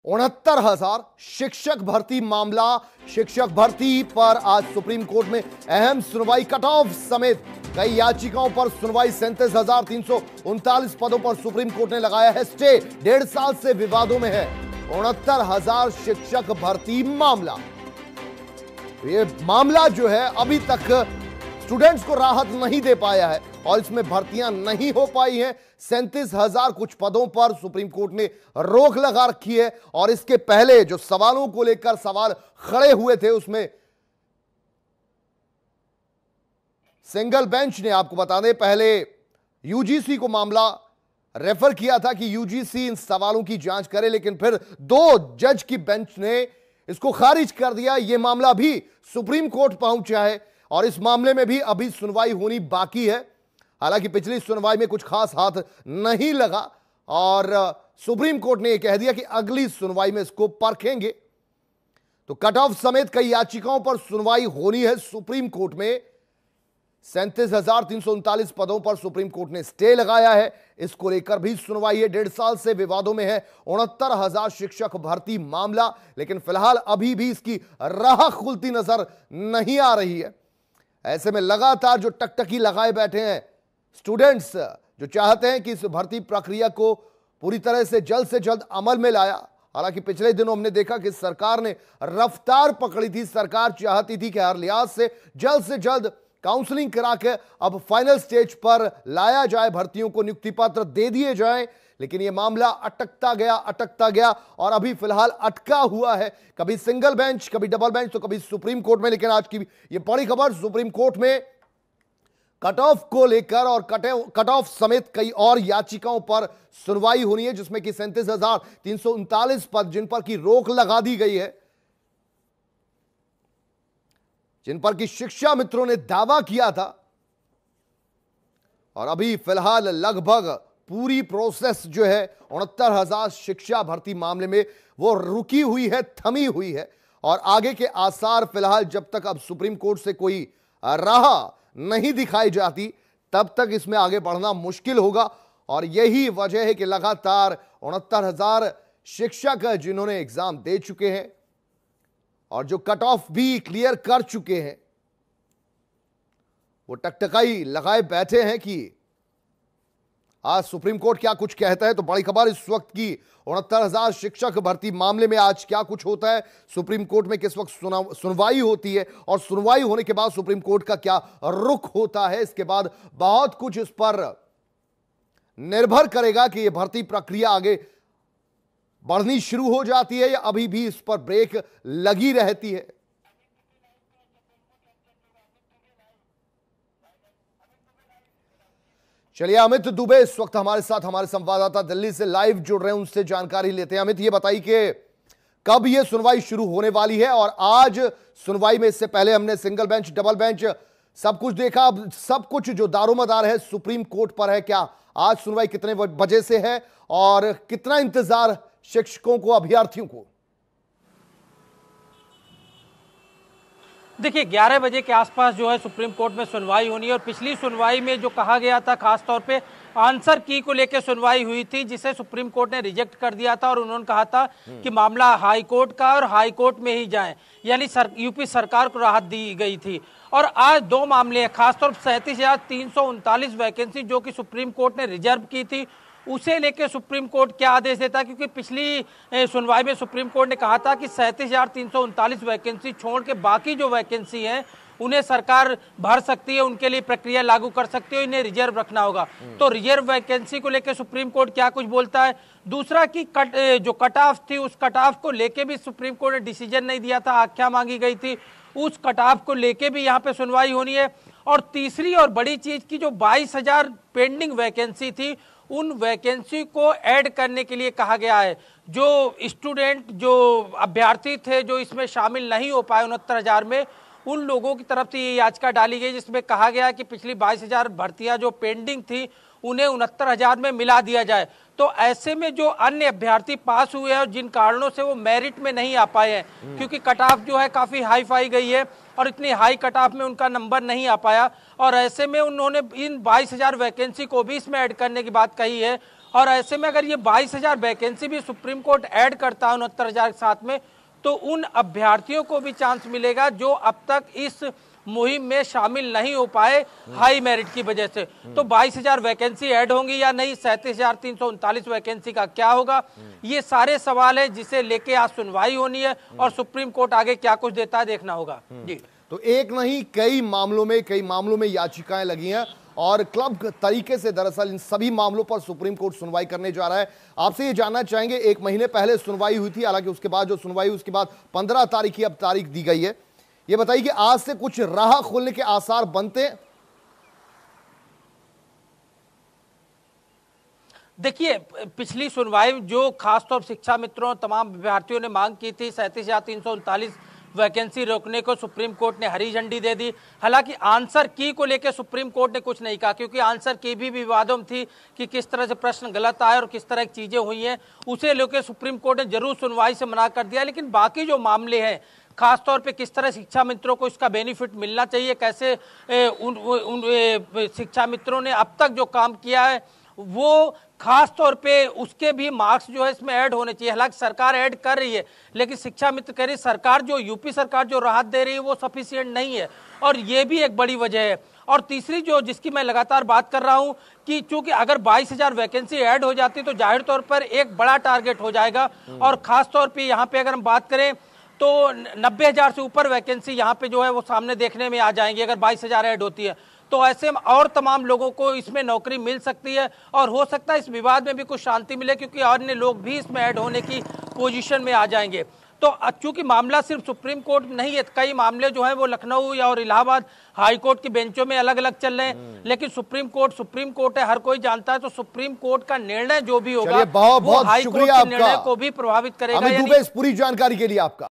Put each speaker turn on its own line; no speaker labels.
69,000 शिक्षक भर्ती मामला। शिक्षक भर्ती पर आज सुप्रीम कोर्ट में अहम सुनवाई। कट ऑफ समेत कई याचिकाओं पर सुनवाई। 37,339 पदों पर सुप्रीम कोर्ट ने लगाया है स्टे। 1.5 साल से विवादों में है 69,000 शिक्षक भर्ती मामला। ये मामला जो है अभी तक स्टूडेंट्स को राहत नहीं दे पाया है और इसमें भर्तियां नहीं हो पाई हैं। 37,000 कुछ पदों पर सुप्रीम कोर्ट ने रोक लगा रखी है और इसके पहले जो सवालों को लेकर सवाल खड़े हुए थे उसमें सिंगल बेंच ने, आपको बता दें, पहले यूजीसी को मामला रेफर किया था कि यूजीसी इन सवालों की जांच करे, लेकिन फिर 2 जज की बेंच ने इसको खारिज कर दिया। यह मामला भी सुप्रीम कोर्ट पहुंचा है और इस मामले में भी अभी सुनवाई होनी बाकी है। हालांकि पिछली सुनवाई में कुछ खास हाथ नहीं लगा और सुप्रीम कोर्ट ने यह कह दिया कि अगली सुनवाई में इसको परखेंगे। तो कट ऑफ समेत कई याचिकाओं पर सुनवाई होनी है सुप्रीम कोर्ट में। 37,339 पदों पर सुप्रीम कोर्ट ने स्टे लगाया है, इसको लेकर भी सुनवाई है। 1.5 साल से विवादों में है 69,000 शिक्षक भर्ती मामला, लेकिन फिलहाल अभी भी इसकी राह खुलती नजर नहीं आ रही है। ऐसे में लगातार जो टकटकी लगाए बैठे हैं स्टूडेंट्स, जो चाहते हैं कि इस भर्ती प्रक्रिया को पूरी तरह से जल्द अमल में लाया। हालांकि पिछले दिनों हमने देखा कि सरकार ने रफ्तार पकड़ी थी। सरकार चाहती थी कि हर लिहाज से जल्द काउंसलिंग करा के अब फाइनल स्टेज पर लाया जाए, भर्तियों को नियुक्ति पत्र दे दिए जाएं, लेकिन यह मामला अटकता गया और अभी फिलहाल अटका हुआ है। कभी सिंगल बेंच, कभी डबल बेंच, तो कभी सुप्रीम कोर्ट में। लेकिन आज की यह बड़ी खबर, सुप्रीम कोर्ट में कट ऑफ को लेकर और कट ऑफ समेत कई और याचिकाओं पर सुनवाई होनी है, जिसमें कि 37,339 पद जिन पर की रोक लगा दी गई है, जिन पर की शिक्षा मित्रों ने दावा किया था। और अभी फिलहाल लगभग पूरी प्रोसेस जो है 69,000 शिक्षा भर्ती मामले में वो रुकी हुई है, थमी हुई है और आगे के आसार फिलहाल जब तक अब सुप्रीम कोर्ट से कोई राह नहीं दिखाई जाती तब तक इसमें आगे बढ़ना मुश्किल होगा। और यही वजह है कि लगातार 69,000 शिक्षक जिन्होंने एग्जाम दे चुके हैं और जो कट ऑफ भी क्लियर कर चुके हैं, वो टकटकाई लगाए बैठे हैं कि आज सुप्रीम कोर्ट क्या कुछ कहता है। तो बड़ी खबर इस वक्त की 69,000 शिक्षक भर्ती मामले में आज क्या कुछ होता है, सुप्रीम कोर्ट में किस वक्त सुनवाई होती है और सुनवाई होने के बाद सुप्रीम कोर्ट का क्या रुख होता है, इसके बाद बहुत कुछ इस पर निर्भर करेगा कि यह भर्ती प्रक्रिया आगे बढ़नी शुरू हो जाती है या अभी भी इस पर ब्रेक लगी रहती है। चलिए, अमित दुबे इस वक्त हमारे साथ, हमारे संवाददाता दिल्ली से लाइव जुड़ रहे हैं, उनसे जानकारी लेते हैं। अमित, ये बताइए कि कब ये सुनवाई शुरू होने वाली है और आज सुनवाई में, इससे पहले हमने सिंगल बेंच, डबल बेंच सब कुछ देखा, अब सब कुछ जो दारोमदार है सुप्रीम कोर्ट पर है। क्या आज सुनवाई कितने बजे से है और कितना इंतजार शिक्षकों को, अभ्यर्थियों को?
देखिए, 11 बजे के आसपास जो है सुप्रीम कोर्ट में सुनवाई होनी है और पिछली सुनवाई में जो कहा गया था, खासतौर पे आंसर की को लेकर सुनवाई हुई थी, जिसे सुप्रीम कोर्ट ने रिजेक्ट कर दिया था और उन्होंने कहा था कि मामला हाई कोर्ट का और हाई कोर्ट में ही जाए, यानी यूपी सरकार को राहत दी गई थी। और आज 2 मामले हैं, खासतौर पर 37,339 वैकेंसी जो कि सुप्रीम कोर्ट ने रिजर्व की थी, उसे लेकर सुप्रीम कोर्ट क्या आदेश देता है। क्योंकि पिछली सुनवाई में सुप्रीम कोर्ट ने कहा था कि 37,339 वैकेंसी छोड़ के बाकी जो वैकेंसी हैं उन्हें सरकार भर सकती है, उनके लिए प्रक्रिया लागू कर सकती है, इन्हें रिजर्व रखना होगा। तो रिजर्व वैकेंसी को लेकर सुप्रीम कोर्ट क्या कुछ बोलता है। दूसरा कि जो कट ऑफ थी, उस कट ऑफ को लेके भी सुप्रीम कोर्ट ने डिसीजन नहीं दिया था, आख्या मांगी गई थी, उस कट ऑफ को लेके भी यहाँ पे सुनवाई होनी है। और तीसरी और बड़ी चीज की जो 22,000 पेंडिंग वैकेंसी थी, उन वैकेंसी को ऐड करने के लिए कहा गया है। जो स्टूडेंट, जो अभ्यर्थी थे जो इसमें शामिल नहीं हो पाए 69,000 में, उन लोगों की तरफ से ये याचिका डाली गई जिसमें कहा गया कि पिछली 22,000 भर्तियां जो पेंडिंग थी उन्हें 69,000 में मिला दिया जाए। तो ऐसे में जो अन्य अभ्यर्थी पास हुए हैं और जिन कारणों से वो मेरिट में नहीं आ पाए हैं, क्योंकि कट ऑफ जो है काफी हाई फाई गई है और इतनी हाई कट ऑफ में उनका नंबर नहीं आ पाया, और ऐसे में उन्होंने इन 22,000 वैकेंसी को भी इसमें ऐड करने की बात कही है। और ऐसे में अगर ये 22,000 वैकेंसी भी सुप्रीम कोर्ट ऐड करता है 69,000 के साथ में, तो उन अभ्यर्थियों को भी चांस मिलेगा जो अब तक इस मुहिम में शामिल नहीं हो पाए हाई मेरिट की वजह से। तो 22,000 वैकेंसी ऐड होंगी या नहीं, 37,339 वैकेंसी का क्या होगा, ये सारे सवाल है जिसे लेके आज सुनवाई होनी है और सुप्रीम कोर्ट आगे क्या कुछ देता है देखना होगा। जी,
तो एक नहीं कई मामलों में याचिकाएं लगी हैं और क्लब तरीके से दरअसल इन सभी मामलों पर सुप्रीम कोर्ट सुनवाई करने जा रहा है। आपसे ये जानना चाहेंगे, 1 महीने पहले सुनवाई हुई थी, हालांकि उसके बाद जो सुनवाई हुई उसके बाद 15 तारीख की अब तारीख दी गई है। ये बताइए कि आज से कुछ राह खुलने के आसार बनते हैं?
देखिए, पिछली सुनवाई जो खासतौर शिक्षा मित्रों तमाम विद्यार्थियों ने मांग की थी, 37,339 वैकेंसी रोकने को सुप्रीम कोर्ट ने हरी झंडी दे दी। हालांकि आंसर की को लेकर सुप्रीम कोर्ट ने कुछ नहीं कहा, क्योंकि आंसर की भी विवादों में थी कि किस तरह से प्रश्न गलत आए और किस तरह की चीजें हुई हैं, उसे लेकर सुप्रीम कोर्ट ने जरूर सुनवाई से मना कर दिया। लेकिन बाकी जो मामले हैं, खासतौर पे किस तरह शिक्षा मित्रों को इसका बेनिफिट मिलना चाहिए, कैसे उन शिक्षा मित्रों ने अब तक जो काम किया है वो खास तौर पे उसके भी मार्क्स जो है इसमें ऐड होने चाहिए। हालांकि सरकार ऐड कर रही है, लेकिन शिक्षा मित्र कह रही सरकार जो यूपी सरकार जो राहत दे रही है वो सफिशिएंट नहीं है, और ये भी एक बड़ी वजह है। और तीसरी जो जिसकी मैं लगातार बात कर रहा हूं कि चूंकि अगर 22,000 वैकेंसी ऐड हो जाती तो जाहिर तौर पर एक बड़ा टारगेट हो जाएगा, और खास तौर पर यहाँ पे अगर हम बात करें तो 90,000 से ऊपर वैकेंसी यहाँ पे जो है वो सामने देखने में आ जाएंगी अगर 22,000 ऐड होती है। तो ऐसे में और तमाम लोगों को इसमें नौकरी मिल सकती है, और हो सकता है इस विवाद में भी कुछ शांति मिले, क्योंकि अन्य लोग भी इसमें ऐड होने की पोजीशन में आ जाएंगे। तो चूंकि मामला सिर्फ सुप्रीम कोर्ट नहीं है, कई मामले जो है वो लखनऊ या और इलाहाबाद हाई कोर्ट की बेंचों में अलग अलग चल रहे हैं, लेकिन सुप्रीम कोर्ट है, हर कोई जानता है। तो सुप्रीम कोर्ट का निर्णय जो भी होगा
बहुत
वो हाई कोर्ट के निर्णय
शुक्रिया
को भी प्रभावित करेगा।
अमित दुबे इस पूरी जानकारी के लिए आपका।